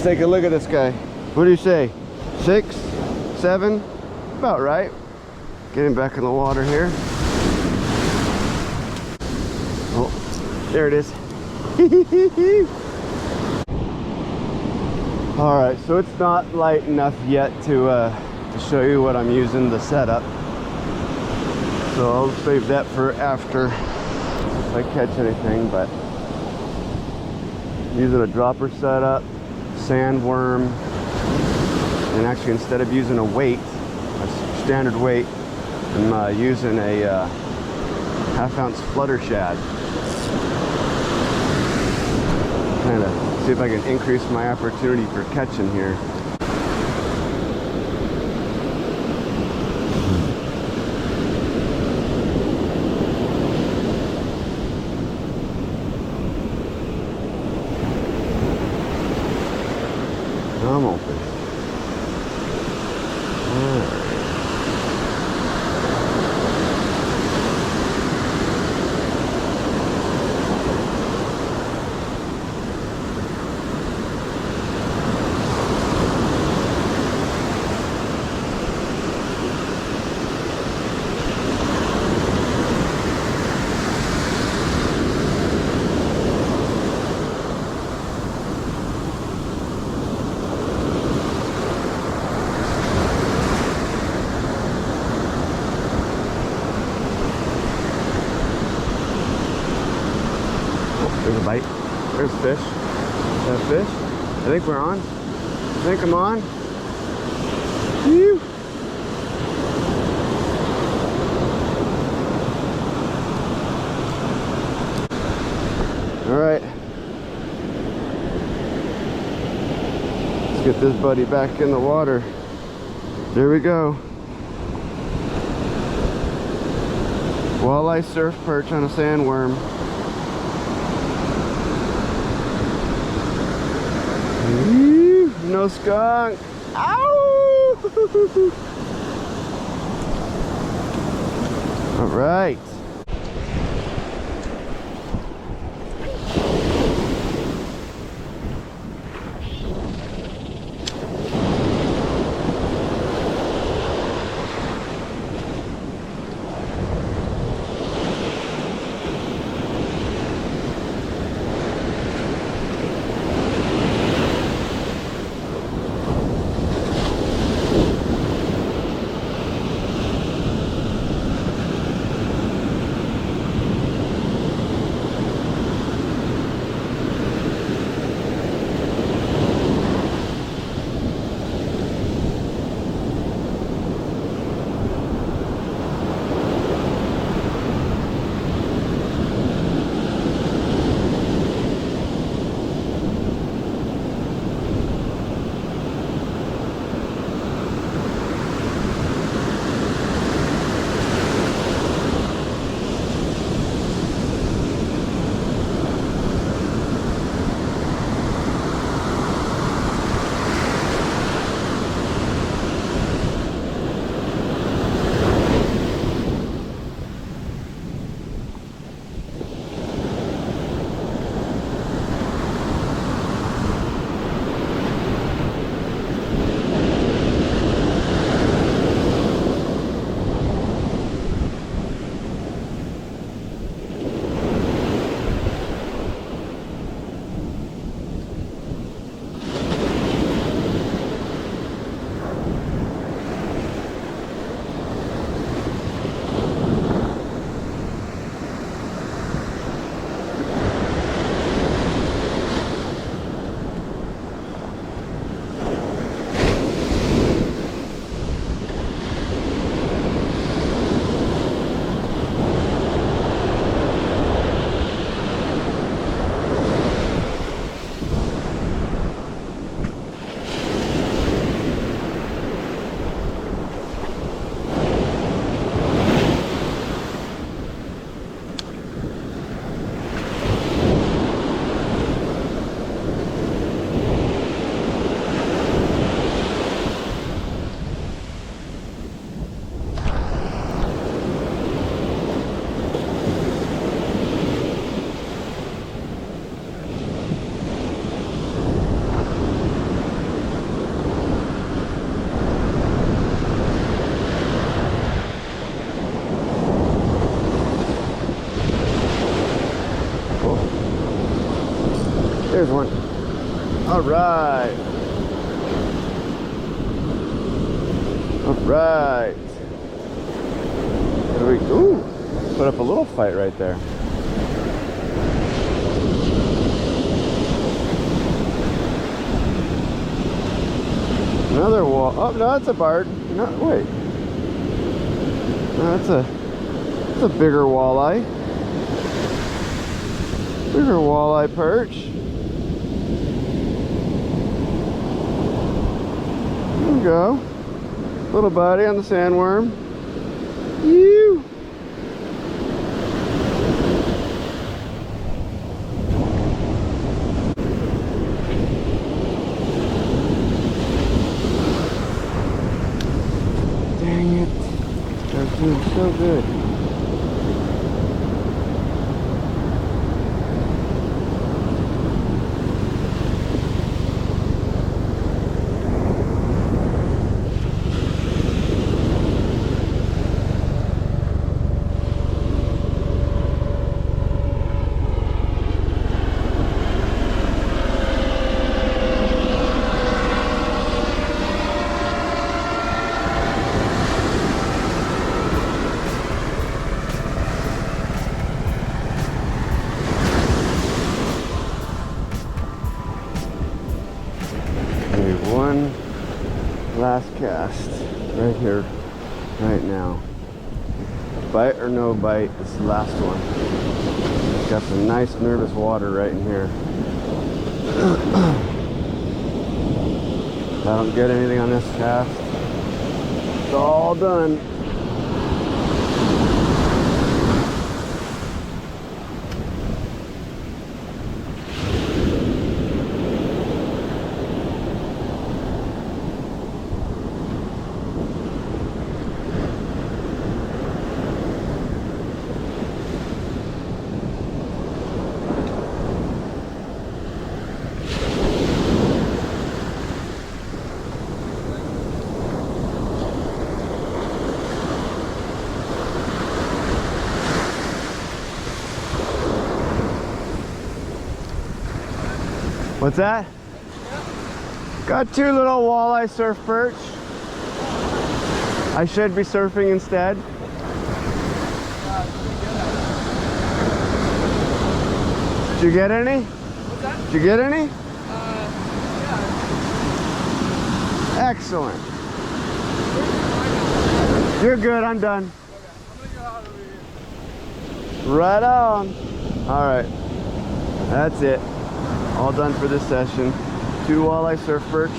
take a look at this guy. What do you say? 6, 7? About right. Getting back in the water here. Oh, there it is. All right, so it's not light enough yet to show you what I'm using the setup. So I'll save that for after if I catch anything. But using a dropper setup, sandworm, and actually instead of using a weight, a standard weight, I'm using a half-ounce flutter shad. Kind of see if I can increase my opportunity for catching here. Come on, fish. All right. There's a bite. There's a fish. Is that a fish? I think we're on. I think I'm on. Whew. All right. Let's get this buddy back in the water. There we go. Walleye surf perch on a sandworm. No skunk. Ow! All right. All right. All right. There we go. Ooh, put up a little fight right there. Another wall. Oh no, that's a barred. No, wait. No, that's a bigger walleye. Bigger walleye perch. There we go. Little buddy on the sandworm. You. Dang it. They're doing so good. One last cast right here, right now. Bite or no bite, this is the last one. Got some nice nervous water right in here. If I don't get anything on this cast, it's all done. What's that? Got two little walleye surf perch. I should be surfing instead. Did you get any? What's that? Did you get any? Yeah. Excellent. You're good, I'm done. Okay, I'm gonna go out over here. Right on. All right, that's it. All done for this session. Two walleye surf perch,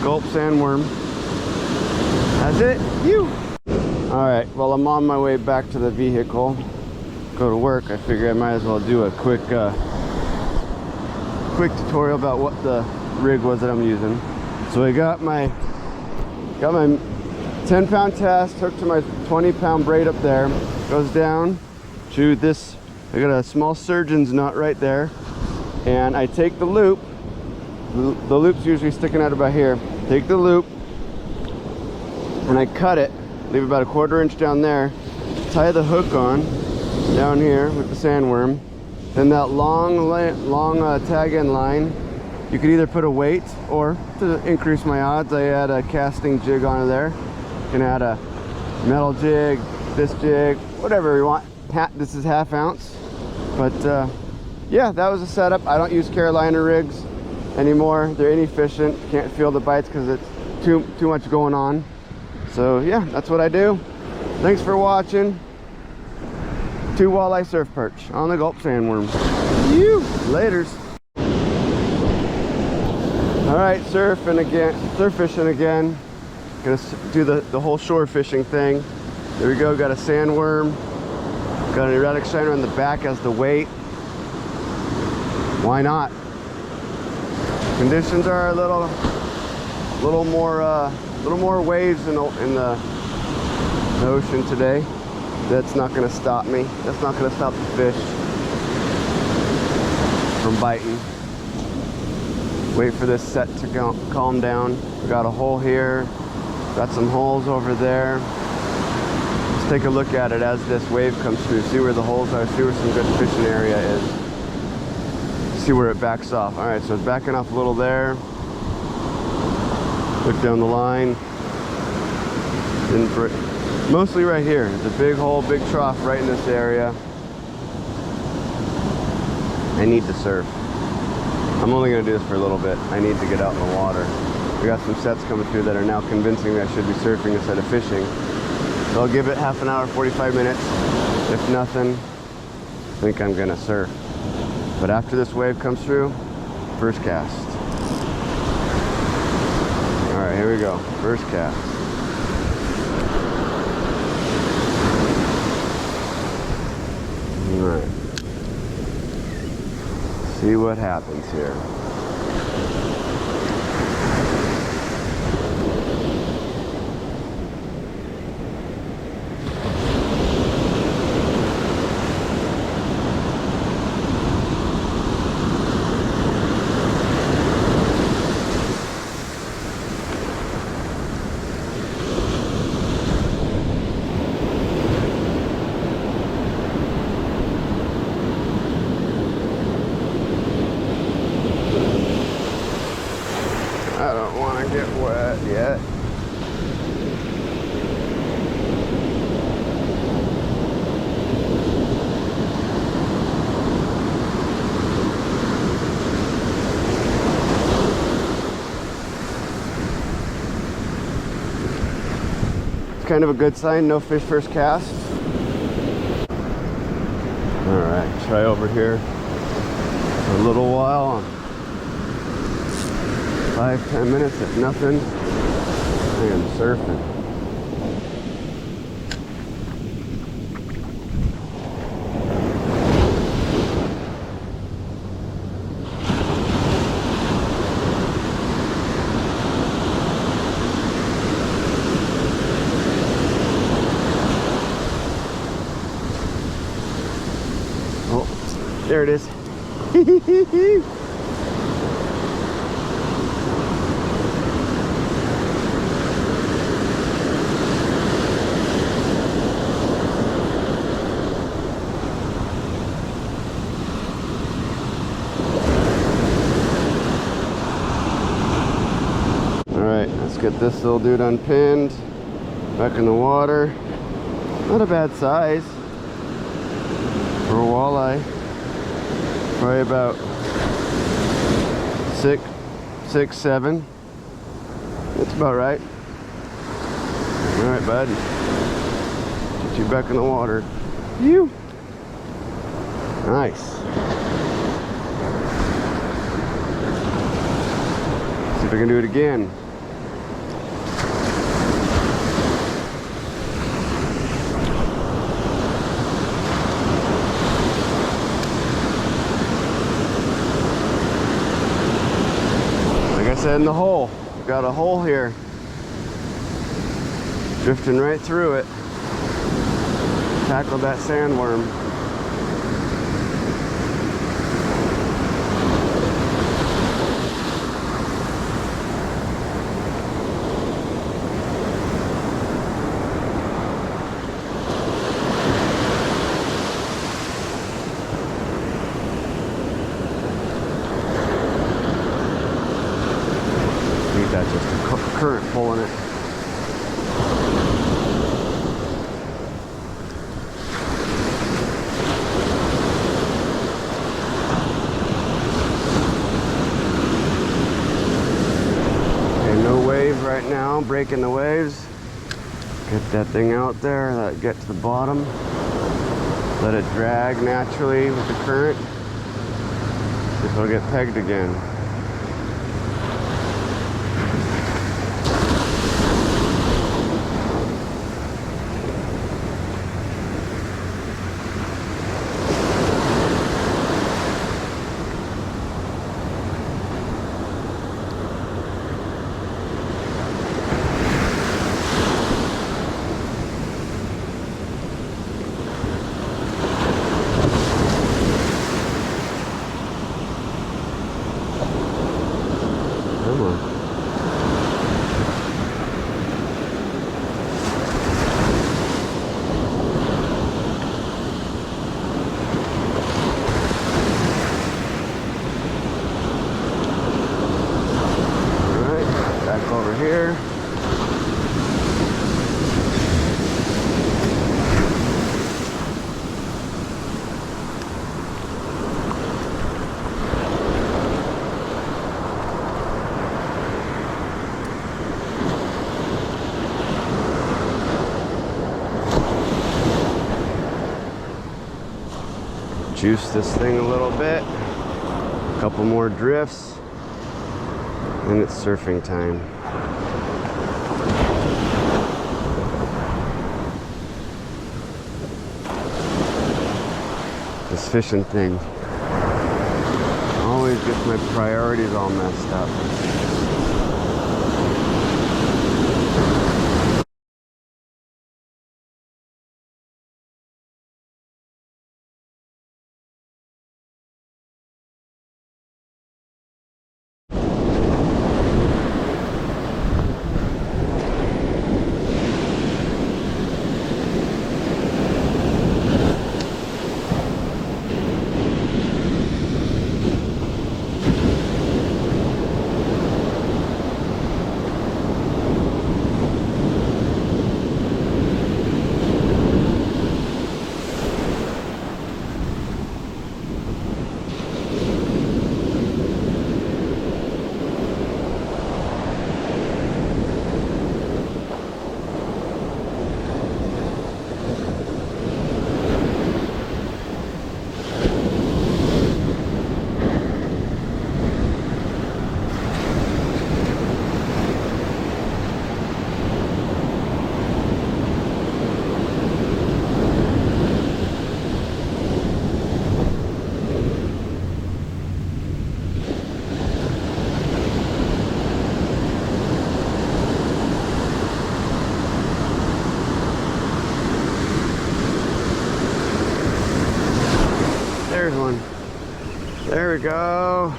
Gulp Sandworm. That's it. You. All right, well, I'm on my way back to the vehicle. Go to work. I figure I might as well do a quick tutorial about what the rig was that I'm using. So I got my 10-pound test hooked to my 20-pound braid up there. Goes down to this. I got a small surgeon's nut right there. And I take the loop, the loop's usually sticking out about here. Take the loop and I cut it, leave about a 1/4 inch down there, tie the hook on down here with the sandworm. Then that long tag end line, you could either put a weight, or to increase my odds, I add a casting jig onto there. You can add a metal jig, this jig, whatever you want. This is 1/2 ounce, but yeah, that was a setup. I don't use Carolina rigs anymore. They're inefficient. Can't feel the bites because it's too much going on. So yeah, that's what I do. Thanks for watching. Two walleye surf perch on the Gulp Sandworm. You laters. All right, surf fishing again. Gonna do the whole shore fishing thing. There we go. Got a sandworm. Got an erratic shiner on the back as the weight. Why not? Conditions are a little more waves in the ocean today. That's not going to stop me. That's not going to stop the fish from biting. Wait for this set to calm down. We got a hole here. Got some holes over there. Let's take a look at it as this wave comes through. See where the holes are. See where some good fishing area is. see where it backs off. All right, so it's backing off a little there. Look down the line. Mostly right here. It's a big hole, big trough right in this area. I need to surf. I'm only gonna do this for a little bit. I need to get out in the water. We got some sets coming through that are now convincing me I should be surfing instead of fishing. So I'll give it half an hour, 45 minutes. If nothing, I think I'm gonna surf. But after this wave comes through, first cast. All right, here we go, first cast. All right. See what happens here. I don't want to get wet yet. It's kind of a good sign, no fish first cast. All right, try over here for a little while. 5-10 minutes, if nothing, I am surfing. Oh, there it is. Get this little dude unpinned, back in the water. Not a bad size for a walleye. Probably about 6, 7. That's about right. All right, bud. Get you back in the water. You. Nice. See if I can do it again. In the hole, got a hole here, drifting right through it. Tackled that sandworm. That's just a current pulling it. Okay, no wave right now, breaking the waves. Get that thing out there, let it get to the bottom. Let it drag naturally with the current. See if it'll get pegged again. here. Juice this thing a little bit. A couple more drifts. And it's surfing time. This fishing thing always gets my priorities all messed up. There's one. There we go.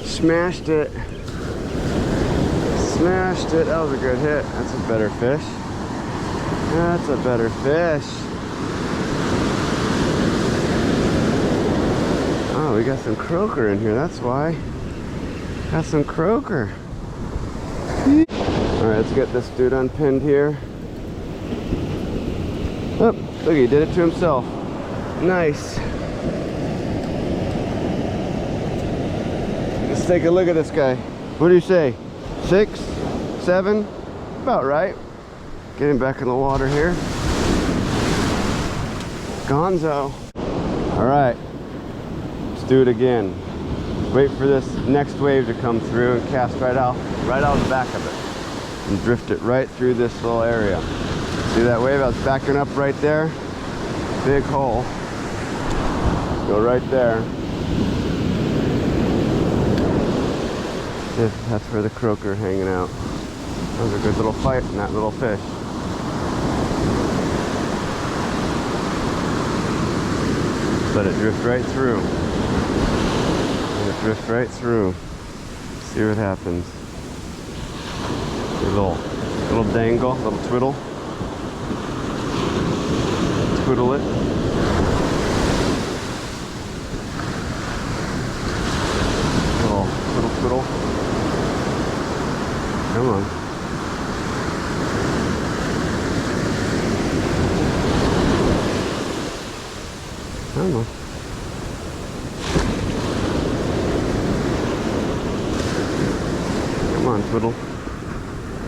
Smashed it. Smashed it. That was a good hit. That's a better fish. That's a better fish. Oh, we got some croaker in here. That's why. Got some croaker. All right, let's get this dude unpinned here. Oh, look, he did it to himself. Nice. Let's take a look at this guy. What do you say? 6, 7? About right. Get him back in the water here. Gonzo. All right, let's do it again. Wait for this next wave to come through and cast right out the back of it. And drift it right through this little area. See that wave? I was backing up right there. Big hole. Go right there. That's where the croaker hanging out. That was a good little fight in that little fish. Let it drift right through. Let it drift right through. See what happens. A little dangle, little twiddle. Twiddle it. Little twiddle. Come on. Come on. Come on, twiddle.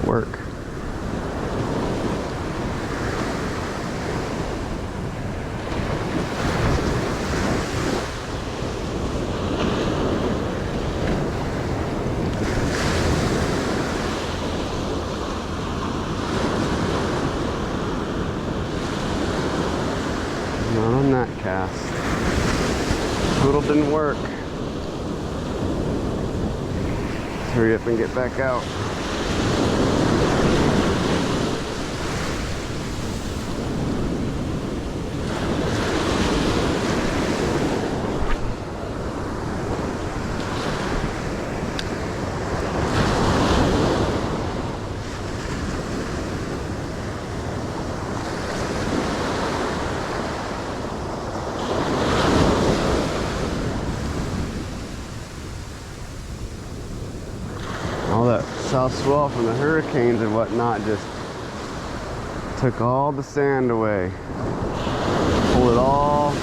Work. Not on that cast. Twiddle didn't work. Let's hurry up and get back out. All that south swell from the hurricanes and whatnot just took all the sand away. Pulled it all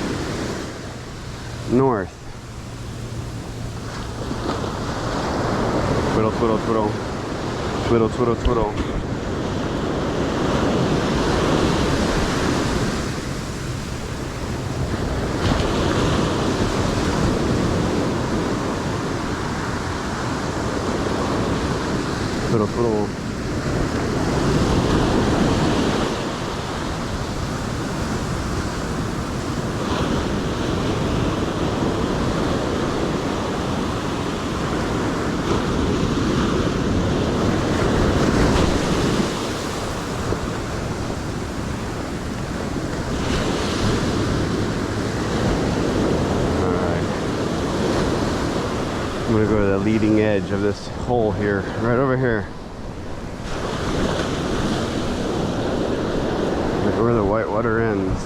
north. Twiddle, twiddle, twiddle. Twiddle, twiddle, twiddle. Twiddle, twiddle. I'm gonna go to the leading edge of this hole here, right over here. Like where the white water ends.